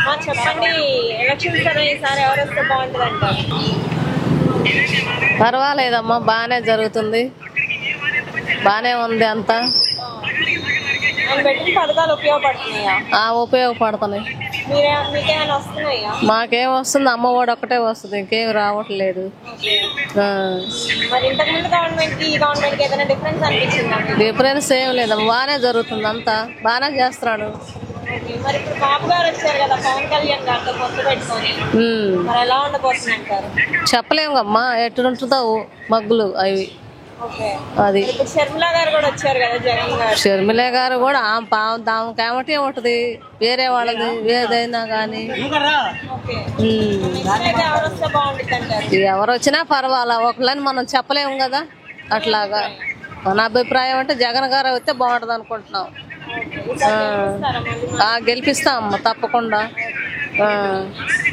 చెప్పండి, ఎలక్షన్స్ కదా ఈసారి ఎవరు వస్తే బాగుంటుంది అంటారు? పర్వాలేదమ్మా, బాగానే జరుగుతుంది, బాగానే ఉంది అంతా. ఆయన పెట్టిన పథకాలు ఉపయోగపడుతున్నాయా? ఉపయోగపడుతున్నాయి. మీకేమైనా వస్తున్నాయా? మాకేం వస్తుంది, అమ్మఒడి ఒక్కటే వస్తుంది, ఇంకేం రావట్లేదు. మరి ఇంతకు ముందు గవర్నమెంట్ కి ఈ గవర్నమెంట్ కి ఏదైనా డిఫరెన్స్ అనిపించిందా? డిఫరెన్స్ ఏం లేదమ్మా, బాగానే జరుగుతుంది, అంతా బాగానే చేస్తున్నాడు. మరి ఇప్పుడు బాబు గారు వచ్చారు కదా, పవన్ కళ్యాణ్ గారితో పొత్తు పెట్టుకొని, మరి ఎలా ఉండబోతుంది అంటారు? చెప్పలేము అమ్మా, ఎటుంటుందో మగ్గులు అవి. అది ఇప్పుడు షర్మిల గారు కూడా వచ్చారు కదా, జగన్ గారు. షర్మిల గారు కూడా ఆమెకేమటే ఉంటది, వేరే వాళ్ళది ఏదైనా కానీ. ఎవరు వచ్చినా పర్వాలా, ఒకళ్ళని మనం చెప్పలేము కదా. అట్లాగా మన అభిప్రాయం అంటే జగన్ గారు అయితే బాగుంటది అనుకుంటున్నాం. గెలిపిస్తాం అమ్మ, తప్పకుండా.